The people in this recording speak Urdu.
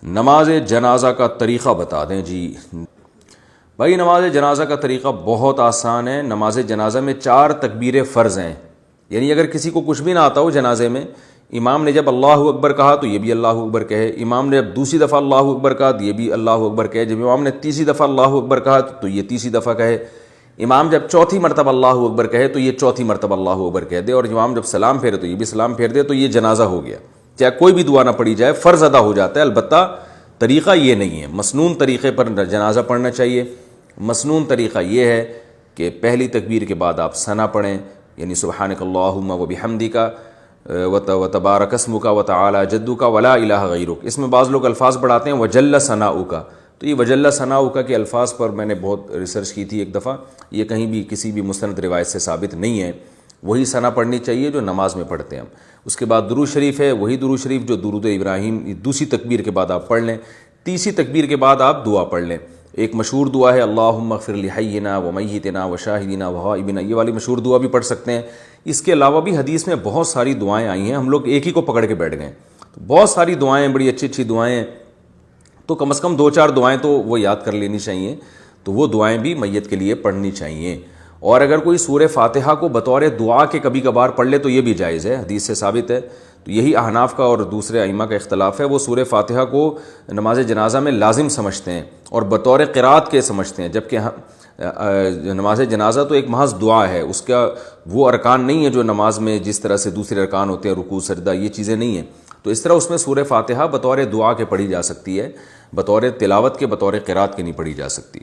نماز جنازہ کا طریقہ بتا دیں جی۔ بھائی نماز جنازہ کا طریقہ بہت آسان ہے۔ نماز جنازہ میں 4 تکبیر فرض ہیں، یعنی اگر کسی کو کچھ بھی نہ آتا ہو جنازے میں، امام نے جب اللہ اکبر کہا تو یہ بھی اللہ اکبر کہے، امام نے جب دوسری دفعہ اللہ اکبر کہا تو یہ بھی اللہ اکبر کہے، جب امام نے تیسری دفعہ اللہ اکبر کہا تو یہ تیسری دفعہ کہے، امام جب چوتھی مرتبہ اللہ اکبر کہے تو یہ چوتھی مرتبہ اللہ اکبر کہہ دے، اور امام جب سلام پھیرے تو یہ بھی سلام پھیر دے، تو یہ جنازہ ہو گیا۔ چاہے کوئی بھی دعا نہ پڑھی جائے، فرض ادا ہو جاتا ہے۔ البتہ طریقہ یہ نہیں ہے، مسنون طریقے پر جنازہ پڑھنا چاہیے۔ مسنون طریقہ یہ ہے کہ پہلی تکبیر کے بعد آپ ثنا پڑھیں، یعنی سبحانک اللہم و بحمدک وتبارک اسمک وتعالی جدک ولا الہ غیرک۔ اس میں بعض لوگ الفاظ بڑھاتے ہیں وجل ثناؤک، تو یہ وجل ثناؤک کے الفاظ پر میں نے بہت ریسرچ کی تھی ایک دفعہ، یہ کہیں بھی کسی بھی مستند روایت سے ثابت نہیں ہے۔ وہی ثنا پڑھنی چاہیے جو نماز میں پڑھتے ہیں ہم۔ اس کے بعد درود شریف ہے، وہی درود شریف جو درود ابراہیم دوسری تکبیر کے بعد آپ پڑھ لیں۔ تیسری تکبیر کے بعد آپ دعا پڑھ لیں۔ ایک مشہور دعا ہے اللہم اغفر لحینا ومیتنا وشاہدنا وغائبنا، یہ والی مشہور دعا بھی پڑھ سکتے ہیں۔ اس کے علاوہ بھی حدیث میں بہت ساری دعائیں آئی ہیں، ہم لوگ ایک ہی کو پکڑ کے بیٹھ گئے، بہت ساری دعائیں، بڑی اچھی اچھی دعائیں ہیں، تو کم از کم 2-4 دعائیں تو وہ یاد کر لینی چاہیے، تو وہ دعائیں بھی میت کے لیے پڑھنی چاہیے۔ اور اگر کوئی سورہ فاتحہ کو بطور دعا کے کبھی کبھار پڑھ لے تو یہ بھی جائز ہے، حدیث سے ثابت ہے۔ تو یہی احناف کا اور دوسرے ائمہ کا اختلاف ہے، وہ سورہ فاتحہ کو نماز جنازہ میں لازم سمجھتے ہیں اور بطور قرات کے سمجھتے ہیں، جبکہ نماز جنازہ تو ایک محض دعا ہے، اس کا وہ ارکان نہیں ہے جو نماز میں جس طرح سے دوسرے ارکان ہوتے ہیں، رکوع سجدہ، یہ چیزیں نہیں ہیں۔ تو اس طرح اس میں سورہ فاتحہ بطور دعا کے پڑھی جا سکتی ہے، بطور تلاوت کے، بطور قرات کے نہیں پڑھی جا سکتی۔